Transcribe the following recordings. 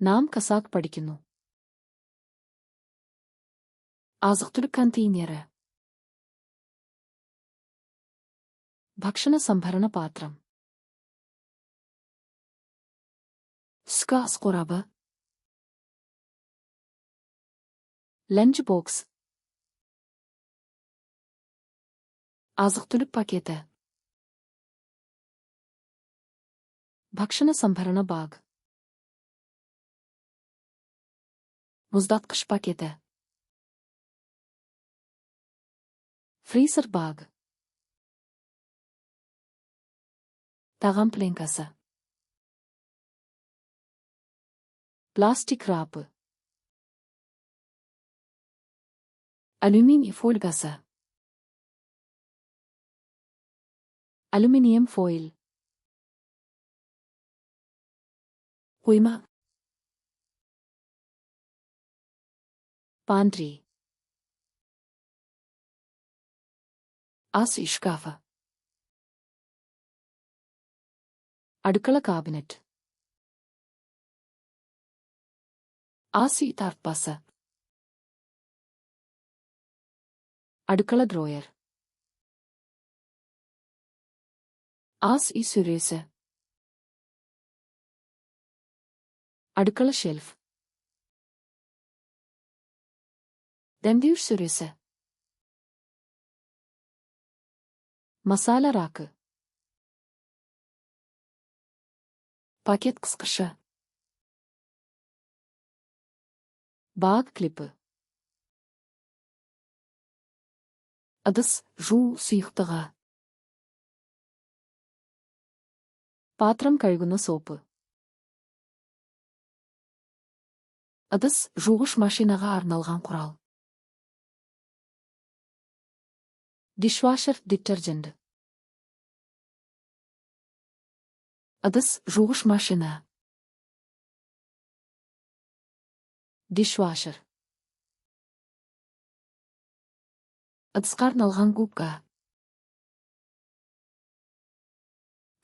നാം കസാക്ക് പഠിക്കുന്നു. азық-түлік കണ്ടെയ്നർ. ഭക്ഷണ സംഭരണ പാത്രം. түскі ас қорабы. ലഞ്ച് бокс. азық-түлік пакеті. ഭക്ഷണ സംഭരണ ബാഗ്. мұздатқыш пакеті. фризер баг. тағам пленкасы. пластик рапы. алюминий фольгасы. алюминием фойл. қойма. пантри. ас үй шкафы. അടുക്കള കാബിനറ്റ്. ас үй тартпасы. അടുക്കള ഡ്രോയർ. ас үй сөресі. അടുക്കള ഷെൽഫ്. дәмдеуіш сөресі. масала ракы. пакет қысқышы. баг клипі. ыдыс жуу сұйықтығы. патрам кайгуны сопы. ыдыс жуғыш машинаға арналған құрал. dishwasher detergent. ыдыс жуғыш машина. dishwasher. ыдысқа арналған губка.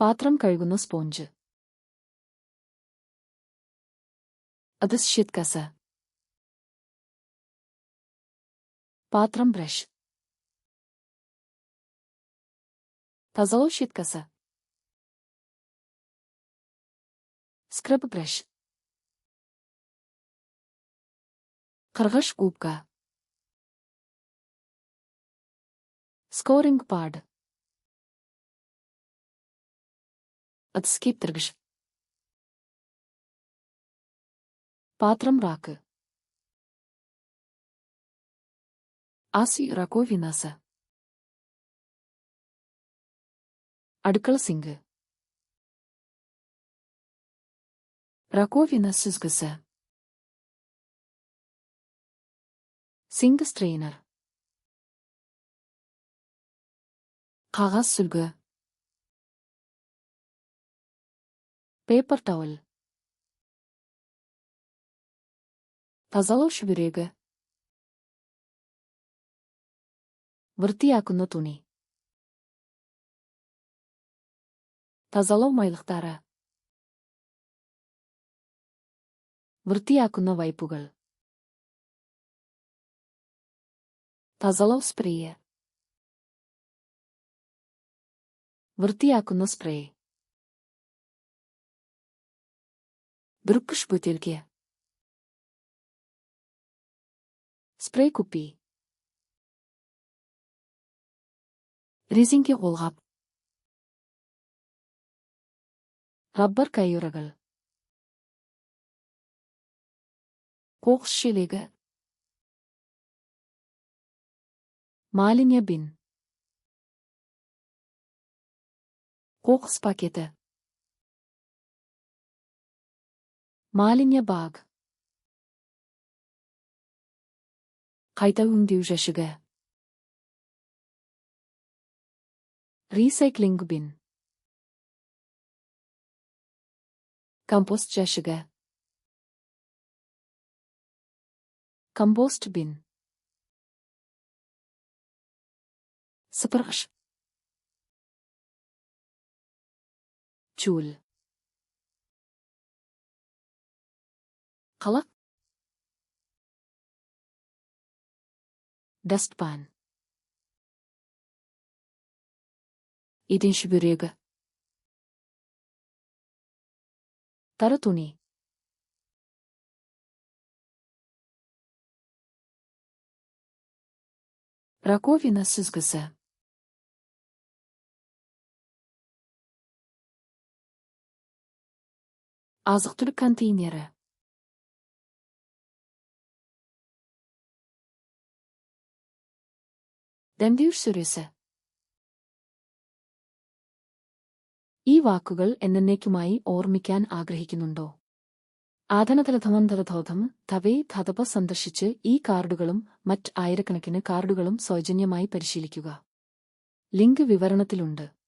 патрам кайгуны спонжы. ыдыс щеткасы. патрам браш. тазалау щеткасы. скраб браш. қырғыш губка. скоринг пад. ыдыс кептіргіш. патрам ракы. ас үй раковинасы. അടുക്കള സിങ്ക്. раковина сүзгісі. синк стрейнер. қағаз сүлгі. пейпер тауэл. тазалау шүберегі. вырти акуны туни. тазалау майлықтары. вырти акуны вайпугыл. тазалау спрейі. вырти акуны спрей. бүркіш бөтелке. спрей купи. резинке қолғап. раббар кайырығыл. қоқыс шелегі. малиния бин. қоқыс пакеті. малиния баг. қайта өңдеу жәшігі. ресайклинг бин. компост жәшігі. компост бин. сыпырғыш. чул. Qalaq. Dustpan. Idinç büregi. Tara tuni. Rakovina süzgüsü. Azıq-түлік контейнері. Demdeğiş süresi. ഈ വാക്കുകൾ എന്നേക്കുമായി ഓർമ്മിക്കാൻ ആഗ്രഹിക്കുന്നുണ്ടോ? ആധനതലധമന്തരധോധം തവേ ധതപ സന്ദർശിച്ച് ഈ കാർഡുകളും മറ്റ് ആയിരക്കണക്കിന് കാർഡുകളും സൗജന്യമായി പരിശീലിക്കുക. ലിങ്ക് വിവരണത്തിലുണ്ട്.